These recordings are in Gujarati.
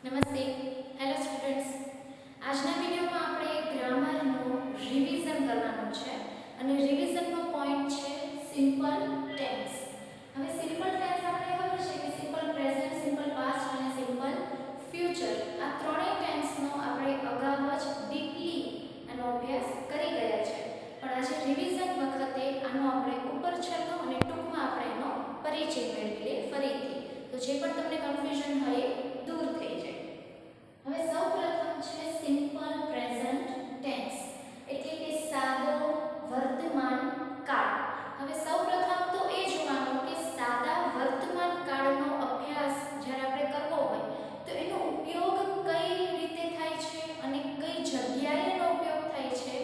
નમસ્તે. Hello students. આજના વિડીયોમાં આપણે ગ્રામરનું રિવિઝન કરવાનું છે અને રિવિઝનનો પોઈન્ટ છે સિમ્પલ ટેન્સ. હવે સિમ્પલ ટેન્સ આપણે ખબર છે કે સિમ્પલ પ્રેઝન્ટ, સિમ્પલ પાસ્ટ અને સિમ્પલ ફ્યુચર આ ત્રણેય ટેન્સનો આપણે અગાઉ જ ડીપલી આનો અભ્યાસ કરી ગયા છે. પણ આજે રિવિઝન વખતે આનો આપણે ઉપર છેલ્લો અને ટૂંકમાં આપણે એનો પરિચય મેળવી લઈએ ફરીથી. તો જે પણ તમને કન્ફ્યુઝન હોય એ દૂર થઈ જાય. હવે સૌપ્રથમ છે સિમ્પલ પ્રેઝન્ટ ટેન્સ એટલે કે સાદો વર્તમાન કાળ. હવે સૌપ્રથમ તો એ જોવાનું કે સાદા વર્તમાન કાળનો અભ્યાસ જ્યારે આપણે કરવો હોય તો એનો ઉપયોગ કઈ રીતે થાય છે અને કઈ જગ્યાએ એનો ઉપયોગ થાય છે.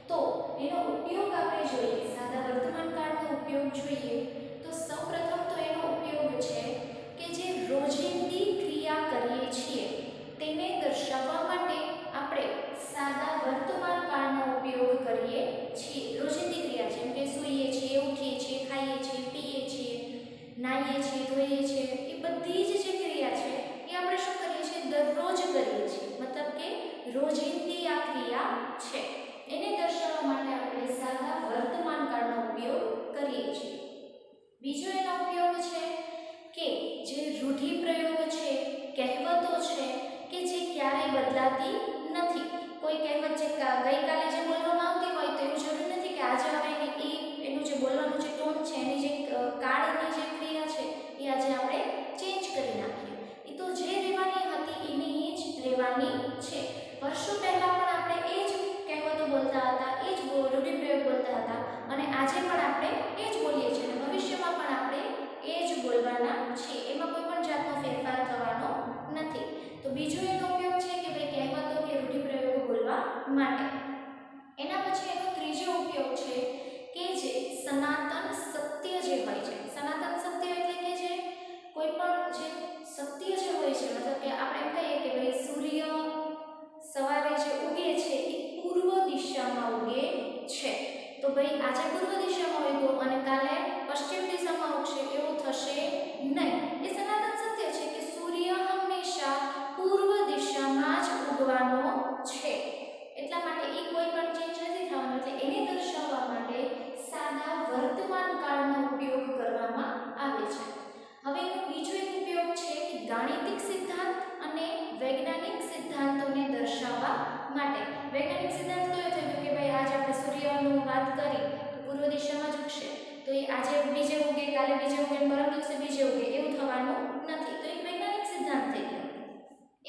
તો એનો ઉપયોગ આપણે જોઈએ, સાદા વર્તમાન કાળનો ઉપયોગ જોઈએ તો સૌપ્રથમ તો એનો ઉપયોગ છે કે જે રોજિંદી ક્રિયા કરીએ છીએ તેને દર્શાવવા માટે આપણે સાદા વર્તમાન કાળનો ઉપયોગ કરીએ છીએ. રોજિંદી ક્રિયા જેમ કે સૂઈએ છીએ, ઉઠીએ છીએ, ખાઈએ છીએ, પીએ છીએ, નાહીએ છીએ, ધોઈએ છીએ, એ બધી જ જે ક્રિયા છે એ આપણે શું કરીએ છીએ? દરરોજ કરીએ છીએ. મતલબ કે રોજિંદી આ ક્રિયા છે એને દર્શાવવા માટે આપણે સાદા વર્તમાન કાળનો ઉપયોગ કરીએ છીએ. બીજો એનો ઉપયોગ છે કે જે રૂઢિપ્રયોગ છે, કહેવતો છે કે જે ક્યારેય બદલાતી નથી. કોઈ કહેવત છે ગઈકાલે જે બોલવામાં આવતી હોય તો એવું જરૂરી નથી કે આજે હવે એનું જે બોલવાનું જે ટોન છે, એની જે કાળની જે ક્રિયા છે એ આજે આપણે ચેન્જ કરી નાખીએ. એ તો જે રહેવાની હતી એની જ રહેવાની છે. વર્ષો પહેલાં પણ આપણે એ જ કહેવતો બોલતા હતા, એ જ રૂઢિપ્રયોગ બોલતા હતા અને આજે પણ આપણે એ જ બોલીએ છીએ અને ભવિષ્યમાં પણ આપણે એ જ બોલવાના છીએ. એમાં કોઈ પણ જાતનો ફેરફાર થવાનો નથી. તો બીજો એનો ઉપયોગ છે કે ભાઈ કહેવતો કે રૂઢિપ્રયોગો બોલવા માટે. એના પછી એનો ત્રીજો ઉપયોગ છે કે જે સનાતન સત્ય જે હોય છે. સનાતન સત્ય એટલે કે જે કોઈ પણ જે સત્ય જે હોય છે, મતલબ કે આપણે એમ કહીએ કે ભાઈ સૂર્ય સવારે જે ઉગે છે એ પૂર્વ દિશામાં ઉગે છે. તો ભાઈ આજે પૂર્વ દિશામાં ઉગ્યો અને કાલે પશ્ચિમ દિશામાં ઉગશે એવું થશે નહીં. એ સનાતન સત્ય છે કે સૂર્ય હંમેશા પૂર્વ દિશામાં જ ઉગવાનો છે. એટલા માટે એ કોઈ પણ ચેન્જ નથી થવાનો. એટલે એને દર્શાવવા માટે સાદા વર્તમાન કાળનો ઉપયોગ કરવામાં આવે છે. હવે એનો બીજો એક ઉપયોગ છે કે ગાણિતિક સિદ્ધાંત અને વૈજ્ઞાનિક સિદ્ધાંતોને દર્શાવવા માટે. વૈજ્ઞાનિક સિદ્ધાંત કયો થયો કે ભાઈ આજે આપણે સૂર્યનું વાત કરી તો પૂર્વ દિશામાં જ ઉગશે. તો એ આજે બીજે ઉગે, કાલે બીજે ઉગે, પરમ દિવસે બીજે ઉગે એવું થવાનું નથી. તો એક વૈજ્ઞાનિક સિદ્ધાંત થઈ ગયો.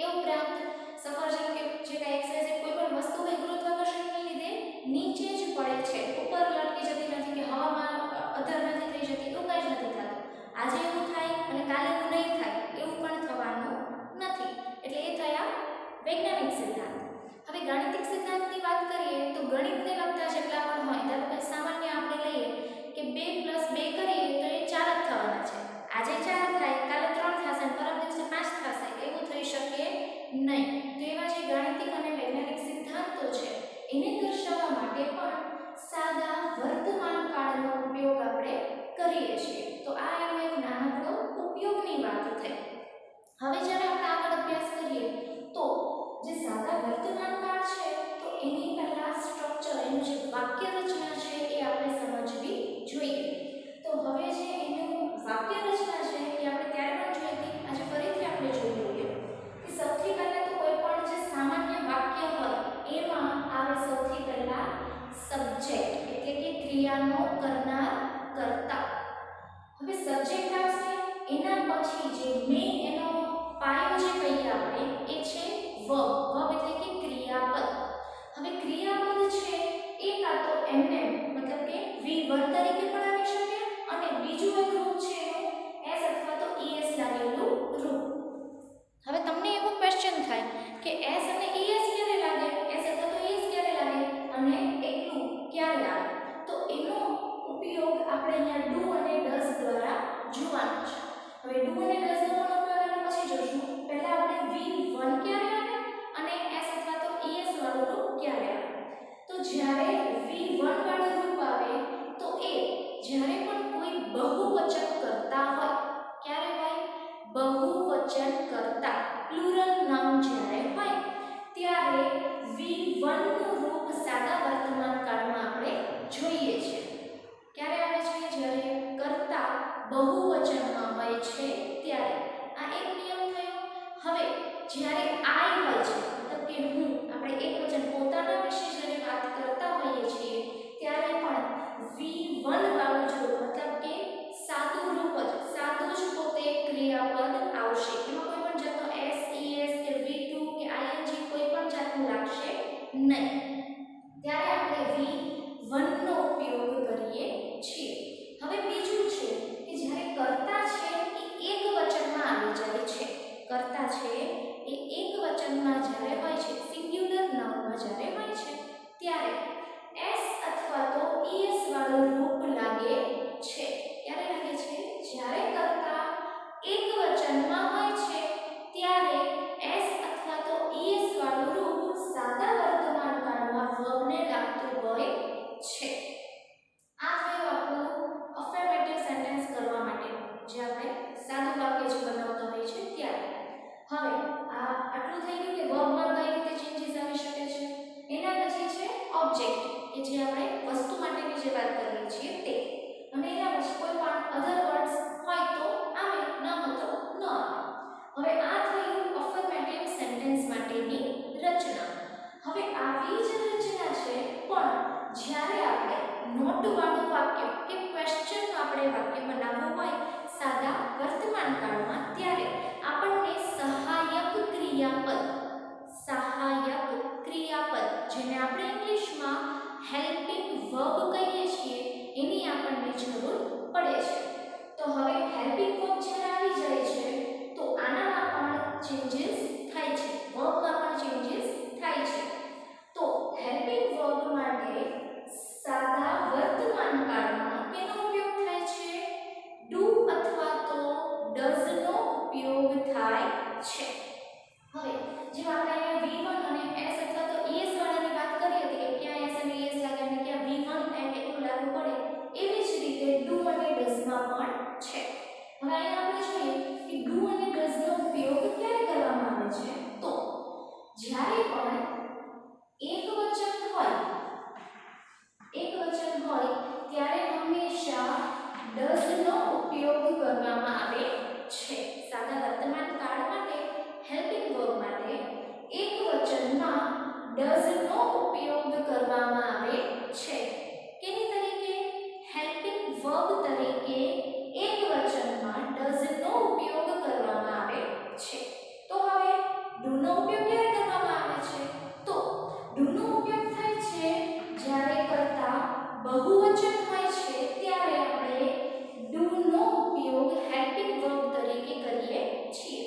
એ ઉપરાંત સફરજન કે જે કાંઈ એક્સરસાઇઝ કોઈ પણ વસ્તુ હોય ગુરુત્વાકર્ષણને લીધે નીચે જ પડે છે, ઉપર લટકી જતી નથી કે હવામાં અધર નથી થઈ જતી, એવું કાંઈ જ નથી થતું. આજે એવું થાય અને કાલે એવું નહીં થાય એવું પણ થવાનું નથી. એટલે એ થયા વૈજ્ઞાનિક સિદ્ધાંત. હવે ગાણિતિક સિદ્ધાંતની વાત કરીએ તો ગણિતને લગતા જેટલા પણ હોય, ધારો કે સામાન્ય આપણે લઈએ કે 2 + 2 કરીએ તો એ 4 જ થવાના છે. આજે 4 થાય, કાલે 3 થશે, પરમ દિવસે 5 થશે, એવું થઈ શકે નહીં. તો એવા જે ગાણિતિક અને વૈજ્ઞાનિક સિદ્ધાંતો છે એને દર્શાવવા માટે પણ સાદા વર્તમાન કાળનો ઉપયોગ આપણે કરીએ છીએ. તો આ એનો એક નાનકડો ઉપયોગની વાત થઈ. હવે જ્યારે આપણે આગળ અભ્યાસ કરીએ તો જે સાદા વર્તમાન કાળ છે તો એની પહેલા સ્ટ્રક્ચર, એનું જે વાક્ય રચના છે એ આપણે સમજવી જોઈએ. તો હવે જે એનું વાક્ય રચના છે એ આપણે ત્યારે પણ જોઈ હતી, આજે ફરીથી આપણે જોઈ લઈએ કે સૌથી પહેલા તો કોઈ પણ જે સામાન્ય વાક્ય હોય એમાં આવે સૌથી પહેલા સબ્જેક્ટ એટલે કે ક્રિયાનો કરનાર કર્તા. હવે સબ્જેક્ટ આવશે, એના પછી જે મેઇન એનો પાયો જે કહીએ આપણે એ છે વર્બ. વર્બ એટલે કે ક્રિયાપદ. હવે ક્રિયાપદ છે એ કાં તો એમને મતલબ કે V1 તરીકે પણ આવી શકે અને બીજું એક રૂપ છે એનું એસ અથવા તો es લાગેલું રૂપ. હવે તમને એવો ક્વેશ્ચન થાય કે એસ અને es ક્યારે લાગે, એસ અથવા તો es ક્યારે લાગે અને એકલું ક્યારે આવે? તો એનો ઉપયોગ આપણે અહીંયા ડુ અને ડઝ દ્વારા જોવાનો છે. હવે ડુ અને ડઝ નો પણ ઉપયોગ આપણે પછી જોશું. પહેલા આપણે V1 ક્યારે આવે અને એસ અથવા તો es વાળું રૂપ ક્યારે આવે? તો જ્યારે V1 વાળું રૂપ આવે તો એ જ્યારે પણ કોઈ બહુવચન કરતા હોય, ક્યારે હોય? બહુવચન કરતા, પ્લુરલ નાઉન જ્યારે આઈ હોય છે મતલબ કે હું, આપણે એકવચન પોતાના વિશે જ્યારે વાત કરતા હોઈએ છીએ ત્યારે પણ V1 વાળું જો મતલબ કે સાદું રૂપ જ સાદું જ પોતે ક્રિયાપદ આવશે, એમાં કોઈ પણ જાતનો s es કે V2 કે ing કોઈ પણ જાતનું લાગશે નહીં, ત્યારે આપણે V1 નો ઉપયોગ કરીએ છીએ. હવે બીજું છે કે જ્યારે કર્તા છે એ એક વચનમાં આવી જાય છે, કર્તા છે એ એક વચનમાં જ્યારે હોય છે, સિંગ્યુલર નાઉનમાં જ્યારે હોય છે ત્યારે s અથવા તો es વાળું રૂપ લાગે છે. ક્યારે લાગે છે? જ્યારે કર્તા એક વચનમાં હોય છે ત્યારે s અથવા તો es વાળું રૂપ સાદા વર્તમાન કાળમાં વર્બને લાગતું હોય છે. આ થયું આપણું અફર્મેટિવ સેન્ટેન્સ કરવા માટે જે આપણે સાદું વાક્ય જે બનાવતા હોઈએ છીએ ત્યારે. હવે આ આટલું થઈ ગયું કે વર્બમાં કઈ રીતે ચેન્જીસ આવી શકે છે. એના પછી છે ઓબ્જેક્ટ કે જે આપણે વસ્તુ માટેની જે વાત કરીએ છીએ તે, અને એના પછી કોઈ પણ અધર વર્ડ્સ હોય તો આવે, ન હોય તો ન આવે. હવે આ થયું અફર્મેટિવ સેન્ટેન્સ માટેની રચના. હવે આવી જ રચના છે પણ જ્યારે આપણે નોટ વાળું વાક્ય કે ક્વેશ્ચન આપણે વાક્ય બનાવવું હોય સાદા વર્તમાન કાળમાં ત્યારે આપણને સહાયક ક્રિયાપદ જેને આપણે ઇંગ્લિશમાં હેલ્પિંગ વર્બ કહીએ છીએ એની આપણને જરૂર પડે છે. તો હવે હેલ્પિંગ વર્બ જ્યારે આવી જાય છે તો આનામાં પણ ચેન્જીસ થાય છે, વર્બમાં પણ ચેન્જીસ થાય છે. તો હેલ્પિંગ વર્બ માટે સાદા વર્તમાન કાળમાં કેનો ઉપયોગ થાય છે? ડુ અથવા તો ડઝ નો ઉપયોગ થાય છે. હવે જેમ આપણે અહીંયા V1 અને s અથવા તો es વાળાની વાત કરી હતી કે ક્યાં s અને es લાગે અને ક્યાં V1 and એટલું લાગુ પડે, એવી જ રીતે ડુ અને ડઝ માં પણ છે. હવે અહીંયા આપણે જોઈએ કે ડુ અને ડઝ નો ઉપયોગ ક્યારે કરવામાં આવે છે? તો જ્યારે પણ એકવચન હોય ત્યારે હંમેશા ડઝ નો ઉપયોગ કરવામાં આવે છે. સાદા વર્તમાન કાળ માટે હેલ્પિંગ વર્બ માટે એકવચનમાં ડઝ નો ઉપયોગ કરવામાં આવે છે. કેની તરીકે? હેલ્પિંગ વર્બ તરીકે એકવચનમાં ડઝ નો ઉપયોગ કરવામાં આવે છે. તો હવે ડુ નો ઉપયોગ ક્યારે કરવામાં આવે છે? તો ડુ નો ઉપયોગ થાય છે જ્યારે કરતા બહુવચન હોય છે ત્યારે આપણે ડુ નો ઉપયોગ હેલ્પિંગ વર્બ તરીકે કરીએ છીએ.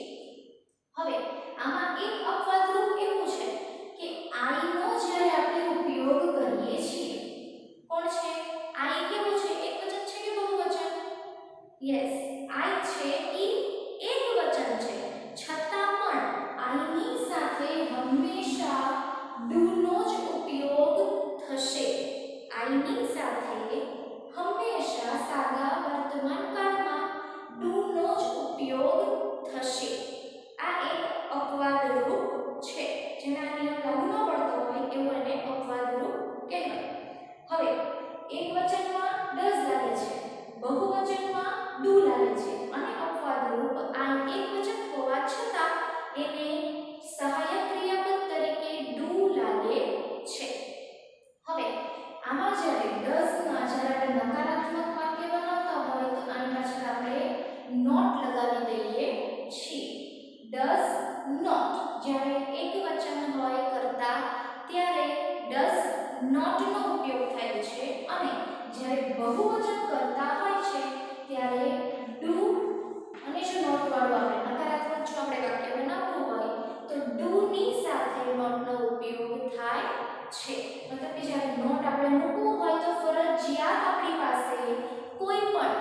હવે આમાં એક અપવાદરૂપ એવું છે કે આઈ નો જ્યારે આપણે ઉપયોગ કરીએ છીએ, કોણ છે આઈ? કેવું છે? એકવચન છે કે બહુવચન? યસ, આઈ છે ઈ એકવચન છે, છતાં પણ આઈની સાથે હંમેશા ડુ નો જ ઉપયોગ થશે. આઈની સાથે હંમેશા સાદા વર્તમાન કાળમાં ડુ નો જ ઉપયોગ થશે. આ એક અપવાદરૂપ છે, જેના નિયમ લાગુ ન પડતો હોય એવું એને અપવાદરૂપ કહેવાય. હવે એકવચનમાં ડઝ લાગે છે, બહુવચનમાં ડુ લાગે છે અને અપવાદરૂપ આ એકવચન હોવા છતાં એને સહાયક ક્રિયાપદ તરીકે ડુ લાગે છે. હવે આમાં જ્યારે ડઝમાં જ્યારે આપણે નકારાત્મક વાક્ય બનાવતા હોય તો આની પાછળ આપણે નોટ લગાવી દઈએ છીએ. ડઝ નોટ જ્યારે એકવચન હોય કરતા ત્યારે ડઝ નોટ નો ઉપયોગ થાય છે, અને જ્યારે બહુવચન કરતા હોય છે ત્યારે ડુ અને જો નોટ વાળું આપણે નકારાત્મક જો આપણે વાક્ય બનાવવું હોય તો ડુ ની સાથે નોટ નો ઉપયોગ થાય છે. મતલબ કે જ્યારે નોટ આપણે મૂકવું હોય તો ફરજિયાત આપણી પાસે કોઈ પણ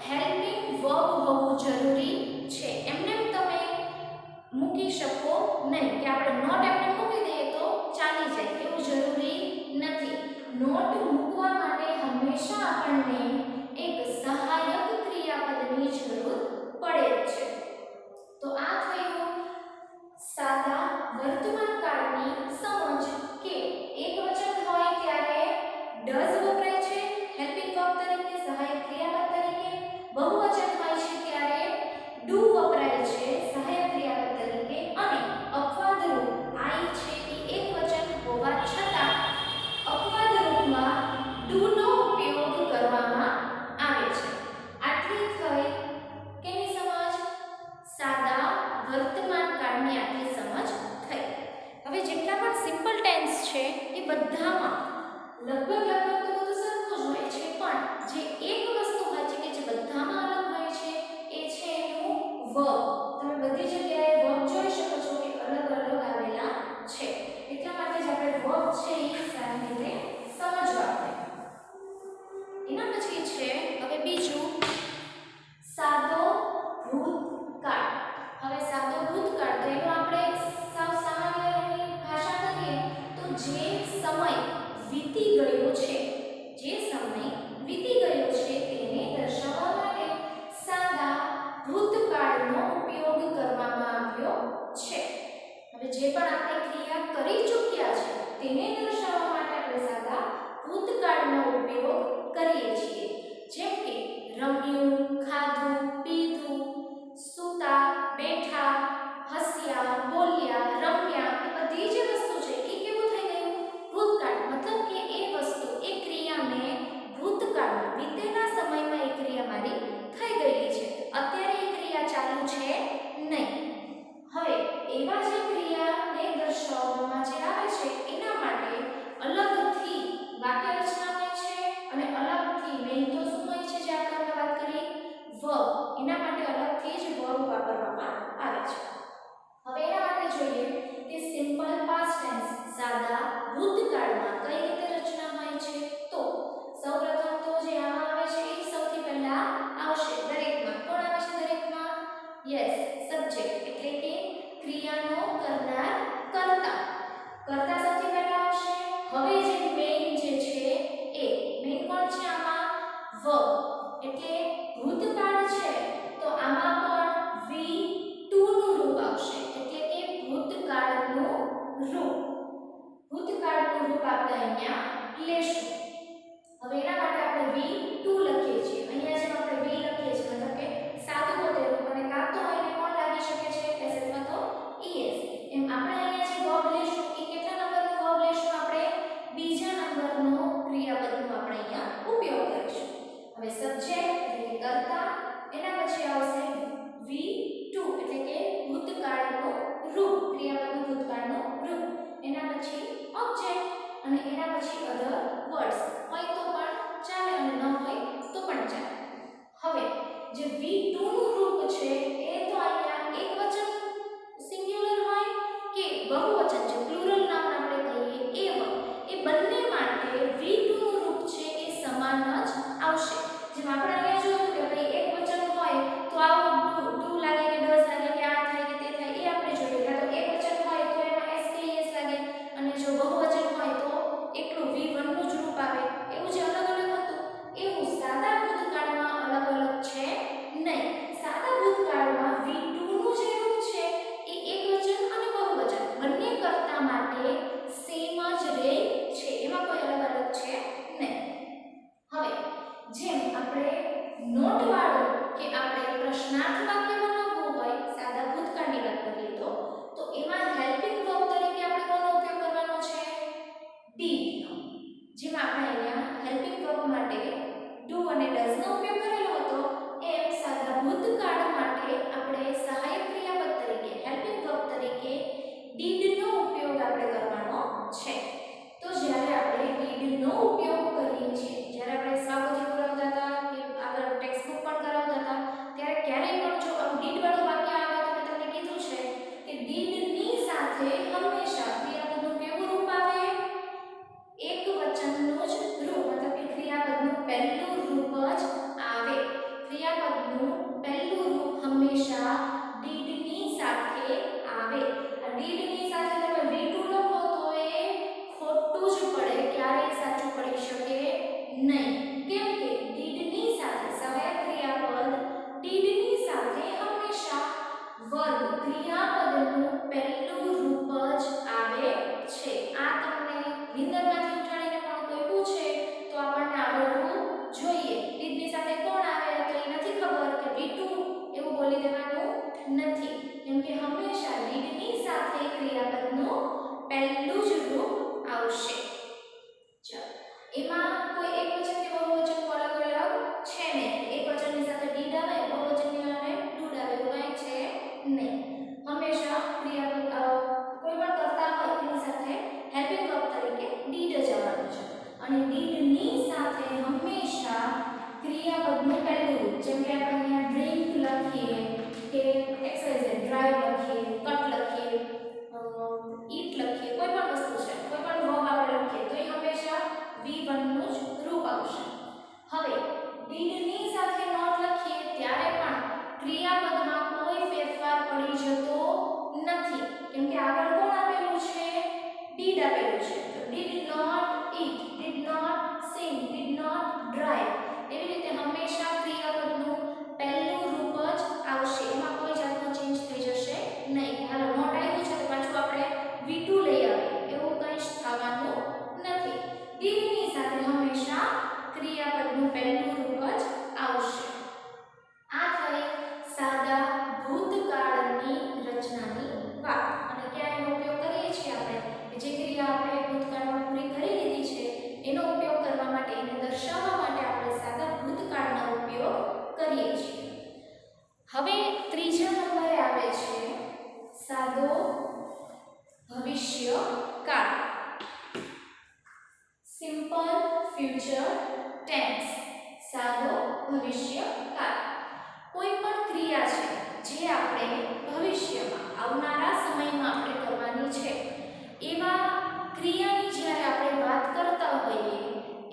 હેલ્પિંગ વર્બ હોવું જરૂરી છે. એમને તમે મૂકી શકો નહીં કે આપણે નોટ એમને મૂકી દઈએ તો ચાલી જાય એવું જરૂરી નથી. નોટ મૂકવા માટે હંમેશા આપણને એક સહાયક ક્રિયાપદની જરૂર પડે છે. તો આ થયું સાદા વર્તમાન કાળની સમજ કે એકવચન હોય ત્યારે ડઝ વપરાય છે હેલ્પિંગ વર્બ તરીકે, સહાયક ક્રિયાપદ તરીકે. બહુવચન હોય છે ત્યારે ડુ વપરાય છે સહાયક ક્રિયાપદ તરીકે, અને વર્બ. તમે બધી જગ્યાએ વર્બ જોઈ શકો છો કે અલગ અલગ આવેલા છે. એટલા માટે જ આપણે વર્બ છે એ સારી રીતે સમજવા પડે. એના પછી છે હવે બીજું સાદો ભૂતકાળ. હવે સાદો ભૂતકાળ તો એનો આપણે સાવ સામાન્ય ભાષા કરીએ તો જે સમય વીતી ગયો છે, જે સમય વીતી ગયો છે તેને દર્શાવવા માટે સાદા ભૂતકાળનો ઉપયોગ કરવામાં આવ્યો છે. હવે જે પણ આપણે ક્રિયા કરી ચૂક્યા છે તેને દર્શાવવા માટે આપણે સાદા ભૂતકાળનો ઉપયોગ કરીએ છીએ. જેમ કે રમ્યું, ખાધું, પીધું, સૂતા, બેઠા, હસ્યા, બોલ્યા, રમ્યા, એ બધી જે વસ્તુ છે એ કેવું થઈ ગયું? ભૂતકાળ. મતલબ કે એ વસ્તુ, એ ક્રિયા મેં ભૂતકાળમાં વીતેલા સમયમાં એ ક્રિયા મારી થઈ ગયેલી છે. અત્યારે એ ક્રિયા ચાલુ છે નહીં. હવે એવા જે ક્રિયાને દર્શાવવામાં જે આવે છે એના માટે અલગથી વાક્ય રચના હોય છે અને અલગથી મેઇન તો શું હોય છે જે આપણે વાત કરી વર્બ. એના માટે અલગથી જ વર્બ વાપરવામાં આવે છે. હવે એના માટે જોઈએ કે સિમ્પલ પાસ્ટ ટેન્સ સાદા ભૂતકાળમાં કઈ રીતે રચના હોય છે. તો સૌપ્રથમ તો જે આમાં આવે છે એ સૌથી પહેલા આવશે દરેકમાં. કોણ આવે છે દરેકમાં? યસ, સબ્જેક્ટ એટલે કે ક્રિયાનો કરનાર કર્તા. કર્તા સૌથી પહેલા આવશે. હવે જે મેઇન જે છે એ મેઇન કોણ છે આમાં? વર્બ. એટલે ભૂતકાળ છે તો આમાં પણ V2 નું રૂપ આવશે. એટલે કે ભૂતકાળનું રૂપ. ભૂતકાળનું રૂપ આપણે અહીંયા લેશું. હવે એના માટે આપણે V2 લખીએ છીએ. અહીંયા જેમ આપણે V લખીએ છીએ મતલબ કે સાદું પોતે રૂપ અને કાં તો એને કોણ લાગી શકે છે એસ અથવા તો es. એમ આપણે અહીંયા જે વર્બ લેશું એ કેટલા નંબરનો વર્બ લેશું? આપણે બીજા નંબરનો ક્રિયાપદનો આપણે અહીંયા ઉપયોગ કરીશું. હવે સબ્જેક્ટ એટલે કે કર્તા, એના પછી આવશે V2 એટલે કે ભૂતકાળનું રૂપ, ક્રિયાપદનું ભૂતકાળનું રૂપ. એના પછી ઓબ્જેક્ટ અને એના પછી અધર વર્ડ્સ હોય તો પણ ચાલે અને ન હોય તો પણ ચાલે. હવે જે V2 નું રૂપ છે એ તો અહીંયા એકવચન સિંગ્યુલર હોય કે બહુવચન છે પ્લુરલ નામ આપણે કહીએ એ હોય, એ બંને માટે V2 નું રૂપ છે એ સમાન જ આવશે. જેમ આપણે અહીંયા જોયું કે ભાઈ એકવચન હોય તો આવું ડુ લાગે કે ડઝ લાગે કે આ થાય કે તે થાય એ આપણે જોઈએ. કાં તો એકવચન હોય તો એમાં એસ કે એસ લાગે અને જો બહુવચન હોય તો એકલું V1 નું જ રૂપ આવે. એવું જે અલગ અલગ હતું એવું સાદા ભૂતકાળમાં અલગ અલગ છે નહીં. સાદા ભૂતકાળમાં V2 નું જે રૂપ છે એ એકવચન અને બહુવચન બંને કર્તા માટે સેમ જ રહે છે. એમાં કોઈ અલગ અલગ છે નહીં. હવે જેમ આપણે નોટ વાળું કે આપણે પ્રશ્નાર્થ વાક્ય બનાવવું હોય સાદા ભૂતકાળની વાત કરીએ તો એમાં હેલ્પિંગ વર્બ તરીકે આપણે કોનો ઉપયોગ કરવાનો છે? did નો. જેમ આપણે અહીંયા હેલ્પિંગ વર્બ માટે do અને does નો ઉપયોગ કરેલો હતો એમ સાદા ભૂતકાળ માટે આપણે સહાયક ક્રિયાપદ તરીકે હેલ્પિંગ વર્બ તરીકે did નો ઉપયોગ આપણે કરવાનો છે. તો જ્યારે આપણે did નો ઉપયોગ કરીએ છીએ, જ્યારે આપણે સ્વાગત કરાવતા હતા કે આગળ ટેક્સ્ટ બુક પણ કરાવતા હતા ત્યારે ક્યારેય પણ જો આમ did વાળું વાક્ય આવે તો મેં તમને કીધું છે કે did ની સાથે હંમેશા ક્રિયાપદનું કેવું રૂપ આવે? એકવચનનું જ રૂપ. મતલબ કે ક્રિયાપદનું પહેલું રૂપ જ આવે. ક્રિયાપદનું પહેલું રૂપ હંમેશા did ની સાથે આવે. આ did ની સાથે તમે V2 લખો તો એ ખોટું જ પડે, ક્યારેય સાચું પડી શકે નહીં. કેમ કે did ની સાથે સહાયક ક્રિયાપદ did ની સાથે હંમેશા વર્બ ક્રિયાપદનું પહેલું રૂપ જ આવે છે. આ તમને નિંદરમાંથી ઉઠાડીને પણ કોઈ પૂછે તો આપણને આવડવું જોઈએ. did ની સાથે કોણ આવે તો એ નથી ખબર કે V2 એવું બોલી દેવાનું નથી. કેમ કે હંમેશા did ની સાથે ક્રિયાપદનું પહેલું જ રૂપ આવશે. ચાલો એમાં કોઈ એકવચન કે બહુવચન અલગ અલગ છે નહીં. એકવચનની સાથે did આવે, બહુવચનની આવે did આવે, એવું કંઈ છે નહીં. હંમેશા ક્રિયાપદ કોઈ પણ કર્તા હોય એની સાથે હેલ્પિંગ વર્બ તરીકે did જ આવવાનું છે. અને did ની સાથે હંમેશા ક્રિયાપદનું પહેલું રૂપ, જેમ કે આપણે અહીંયા drink લખીએ કે પડી જતો નથી, કેમ કે આગળ કોણ આપેલું છે? did આપેલું છે. તો did not eat, did not sing, did not drive. એવી રીતે હંમેશા ક્રિયાપદનું પહેલું રૂપ જ આવશે, એમાં કોઈ જાતનો ચેન્જ થઈ જશે નહીં. હાલો નોટ આવ્યું છે તો પાછું આપણે V2 લઈ આવીએ, એવું કંઈ જ થવાનું નથી. did ની સાથે હંમેશા ક્રિયાપદનું પહેલું રૂપ જ આવશે. આ થઈ સાદા ભૂતકાળની રચનાની વાત. અને ક્યાં એનો ઉપયોગ કરીએ છીએ આપણે? કે જે ક્રિયા આપણે ભૂતકાળમાં પૂરી કરી લીધી છે એનો ઉપયોગ કરવા માટે, એને દર્શાવવા માટે આપણે સાદા ભૂતકાળનો ઉપયોગ કરીએ છીએ. હવે ત્રીજા નંબરે આવે છે સાદો ભવિષ્યકાળ, સિમ્પલ ફ્યુચર ટેન્સ. સાદો ભવિષ્યકાળ કોઈ પણ ક્રિયા છે જે આપણે ભવિષ્યમાં આવનારા સમયમાં આપણે કરવાની છે, એવા ક્રિયાની જ્યારે આપણે વાત કરતા હોઈએ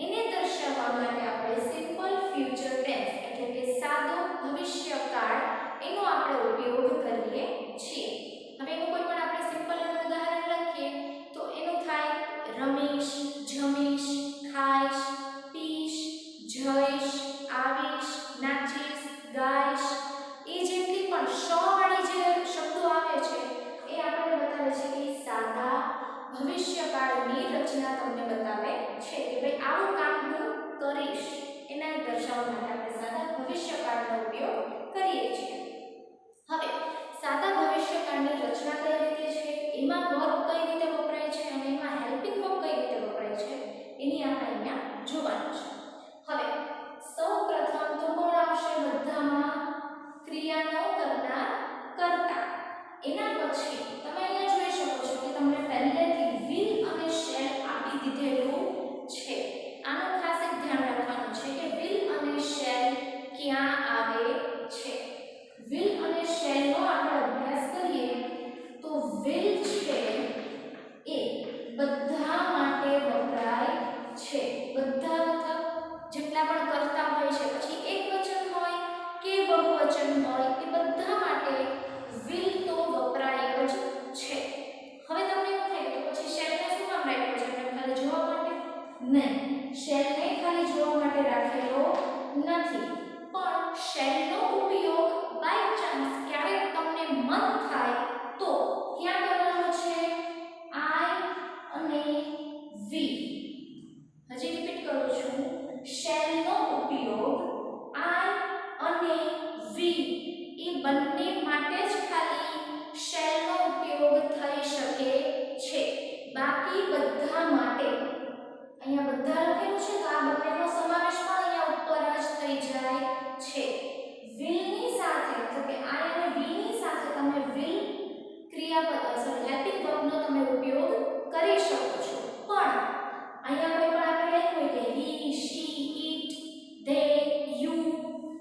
એને દર્શાવવા માટે આપણે સિમ્પલ ફ્યુચર ટેન્સ એટલે કે સાદો ભવિષ્યકાળ એનો આપણે ઉપયોગ કરીએ છીએ. હવે એનું કોઈ પણ આપણે સિમ્પલ એનું ઉદાહરણ લખીએ તો એનું થાય રમીશ, જમીશ, ખાઈશ, પીશ, જઈશ, આવીશ, નાચીશ, ગાઈશ. એ જેટલી પણ વાળી જે શબ્દો આવે છે એ આપણને બતાવે છે કે સાદા ભવિષ્યકાળની રચના તમને બતાવે છે કે ભાઈ આવું કામ હું કરીશ, એના દર્શાવવા માટે આપણે સાદા ભવિષ્યકાળનો ઉપયોગ કરીએ છીએ. હવે સાદા ભવિષ્યકાળની રચના કઈ રીતે છે, એમાં વર્બ કઈ રીતે વપરાય છે અને એમાં હેલ્પિંગ વર્બ કઈ રીતે વપરાય છે એની આપણે અહીંયા જોવાનું છે. હવે સૌપ્રથમ તો કોણ આવશે બધામાં? ક્રિયાનો કરનાર કર્તા. એના પછી તમે અહીંયા જોઈ શકો છો કે તમને પહેલેથી will અને shall આપી દીધેલું છે. આનું ખાસ એક ધ્યાન રાખવાનું છે કે will અને shall ક્યાં આવે છે. will અને shall નો આપણે અભ્યાસ કરીએ તો will છે એ બધા માટે વપરાય છે. બધા મતલબ જેટલા પણ કર્તા હોય છે, પછી એક વચન હોય કે બહુવચન હોય, એ બધા માટે will તો વપરાય જ છે. હવે તમને એવું થાય તો પછી shall ને શું કામ રાખ્યો છે? આપણે ખાલી જોવા માટે? નહીં, shall ને ખાલી જોવા માટે રાખેલો નથી, પણ shall નો ઉપયોગ બાય ચાન્સ ક્યારેક તમને મન થાય તો ક્યાં કરવાનો છે? I અને we. હજી રિપીટ કરું છું, shall નો ઉપયોગ I અને we એ બંને માટે જ ખાલી shall નો ઉપયોગ થઈ શકે છે. બાકી બધા માટે અહીંયા બધા લખેલું છે તો આ બંનેનો સમાવેશ પણ અહીંયા ઉપર જ થઈ જાય છે. will ની સાથે એટલે કે I અને we ની સાથે તમે will ક્રિયાપદ હેલ્પિંગ વર્બનો તમે ઉપયોગ કરી શકો છો. પણ અહીંયા કોઈ પણ આપણે લખ્યું હોય કે he, she, it, they, you,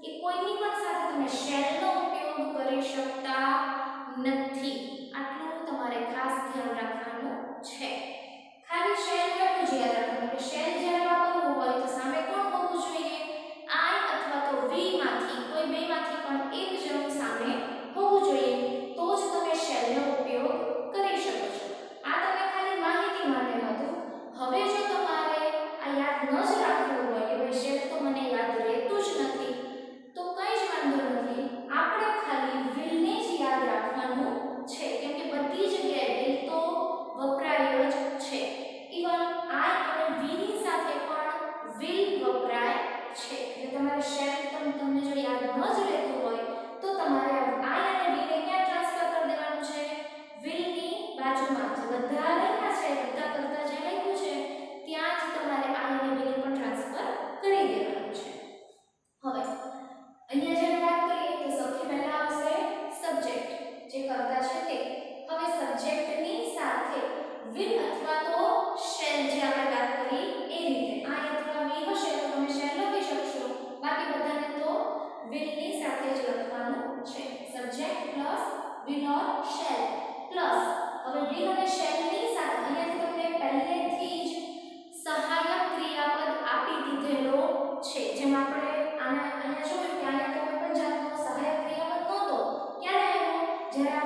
એ કોઈની પણ સાથે તમે shall નો ઉપયોગ કરી શકતા નથી. આટલું તમારે ખાસ ધ્યાન રાખવાનું છે. ખાલી shall એટલું જ યાદ રાખવાનું કે shall જ્યારે વાપરવું હોય તો સામે કોણ હોવું જોઈએ? I અથવા તો we માંથી કોઈ બેમાંથી પણ એક જણ સામે હોવું જોઈએ, તો જ તમે shall નો ઉપયોગ કરી શકો છો. આ તમને ખાલી માહિતી માટે હતું. હવે જો તમારે આ યાદ ન જ રાખવું હોય કે ભાઈ shall તો મને યાદ રહેતું જ નથી, તો કંઈ જ વાંધો નથી. આપણે ખાલી will ને જ યાદ રાખવાનું છે, કેમ કે બધી જગ્યાએ will તો વપરાય જ છે. ઇવન I અને we ની સાથે પણ will વપરાય છે. એટલે તમારે shall તમને જો યાદ ન જ રહેતું હોય તો તમારે I અને we ને ક્યાં ટ્રાન્સફર કરી દેવાનું છે? will ની બાજુમાં. જે બધા લખ્યા છે, બધા કરતા જે લખ્યું છે ત્યાં જ તમારે I અને we ને પણ ટ્રાન્સફર કરી દેવાનું છે. હવે અહીંયા જ્યારે વાત કરીએ તો સૌથી પહેલા આવશે સબ્જેક્ટ, જે કરતા છે તે. હવે સબ્જેક્ટની સાથે will અથવા તો shall જે આપણે વાત કરી એ રીતે I અથવા we હશે તો તમે shall લખી શકશો. બાકી બધાને તો will ની સાથે જ લખવાનું છે. Subject plus will or shall plus હવે will અને shall ની સાથે અહીંયાથી તમને પહેલેથી જ સહાયક ક્રિયાપદ આપી દીધેલો છે. જેમ આપણે આના અહીંયા જોયું કે અહીંયા તો કોઈ પણ જાતનો સહાયક ક્રિયાપદ નહોતો. ક્યારે આવ્યો? જ્યારે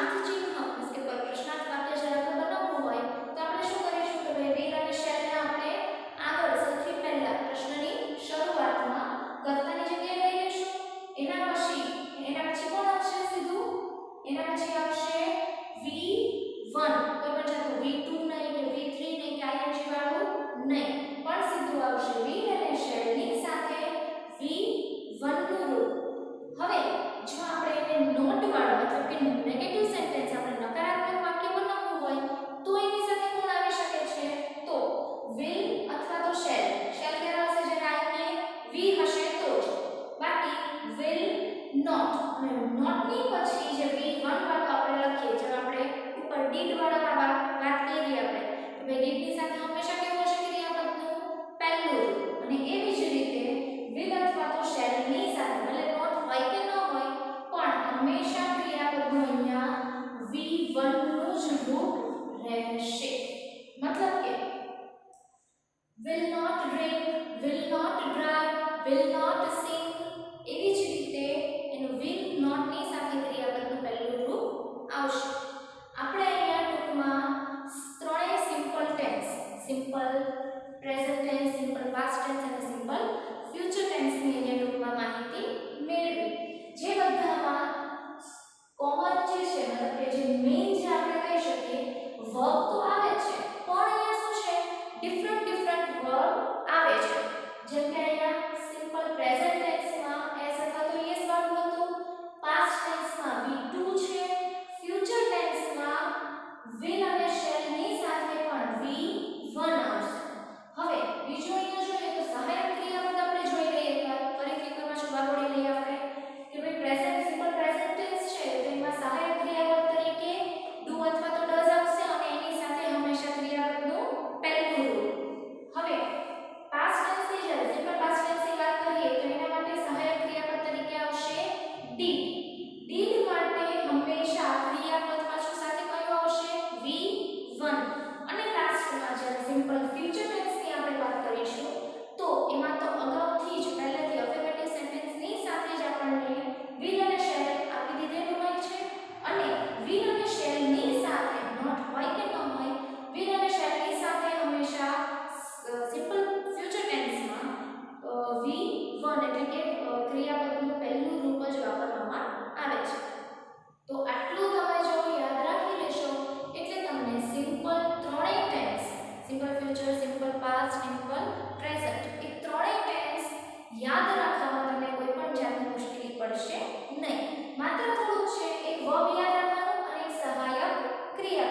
પ્રશ્નાર્થ ચિહ્ન મીન્સ કે પ્રશ્નાર્થ વાક્ય જ્યારે આપણે બનાવવું હોય તો આપણે શું કરીશું કે ભાઈ will અને shall ને આપણે આગળ સૌથી પહેલા પ્રશ્નની શરૂઆતમાં કર્તાની જગ્યાએ લઈ લઈશું એના પછી કોણ આવશે સીધું એના પછી આવશે V1 કોઈ પણ જાતનું V2 નહીં કે V3 નહીં કે ing વાળું નહીં પણ સીધું આવશે will અને shall ની સાથે V1 નું રૂપ હવે જો આપણે એને નોટ વાળો મતલબ કે નેગેટિવ સેન્ટેન્સ આપણે નકારાત્મક વાક્ય બનાવવું હોય તો એની સાથે કોણ આવી શકે છે તો will અથવા તો shall ક્યારે આવશે જ્યારે ing v હશે તો જ બાકી will not અને not ની પછી જે v1 વાળું આપણે લખીએ જેમ આપણે ઉપર did વાળામાં વાત કરી આપણે કે ભાઈ did ની સાથે હંમેશા કેવું હશે ક્રિયાપદનું પહેલું રૂપ અને એવી જ રીતે will અથવા તો shall ની સાથે ભલે not હોય કે ન હોય પણ હંમેશા ક્રિયાપદનું અહીંયા v1 નું જ રૂપ રહેશે મતલબ કે will not drink will not drive will not sing એવી જ રીતે એનું will not ની સાથે ક્રિયાપદનું પહેલું રૂપ આવશે આપણે અહીંયા ટૂંકમાં ત્રણેય simple tense simple present tense simple past tense અને સિમ્પલ ફ્યુચર ટેન્સ ની અહીંયા ટૂંકમાં માહિતી મેળવી જે બધામાં કોમન જે છે મતલબ કે જે મેઇન જે આપણે કહી શકીએ વર્બ તો આવે છે પણ અહીંયા શું છે ડિફરન્ટ વર્બ આવે છે જેમ કે અહીંયા સિમ્પલ પ્રેઝન્ટ ટેન્સમાં s અથવા તો yes વાળું હતું પાસ્ટ ટેન્સમાં v2 છે ફ્યુચર ટેન્સમાં will અને shall ની સાથે પણ v1 આવશે હવે બીજું અહીંયા જોઈએ તો સહાયક ક્રિયાપદ આપણે જોઈ લઈએ એકવાર ફરીથી એકવાર પાછું વાગોડી લઈએ આપણે કે ભાઈ પ્રેઝન્ટ સિમ્પલ પ્રેઝન્ટ ટેન્સ છે તો એમાં સહાયક ક્રિયાપદ તરીકે do અથવા તો does આવશે અને એની સાથે હંમેશા ક્રિયાપદનું પહેલું રૂપ હવે પાસ્ટ ટેન્સ ની જ્યારે સિમ્પલ પાસ્ટ ટેન્સ ની વાત કરીએ તો એના માટે સહાયક ક્રિયાપદ તરીકે આવશે did માટે હંમેશા ક્રિયાપદ પાછું સાથે કયું આવશે v1 અને લાસ્ટમાં જ્યારે સિમ્પલ ફ્યુચર ટેન્સ ની આપણે વાત કરીશું તો એમાં તો અગાઉથી જ પહેલેથી અફર્મેટિવ સેન્ટેન્સ ની સાથે જ આપણને will અને shall આપી દીધેલું હોય છે અને will અને shall ની સાથે નોટ હોય કે ન હોય will અને shall ની સાથે હંમેશા સિમ્પલ ફ્યુચર ટેન્સમાં v1 એટલે કે ક્રિયાપદનું પહેલું રૂપ જ વાપરવામાં આવે છે તો આટલું તમે જો યાદ રાખી લેશો એટલે તમને સિમ્પલ ત્રણેય tense simple future simple past simple present એ ત્રણેય ટેન્સ યાદ રાખવામાં તમને કોઈ પણ જાતની મુશ્કેલી પડશે નહીં માત્ર થોડું છે એક વર્બ યાદ રાખવાનું અને એક સહાયક ક્રિયાપદ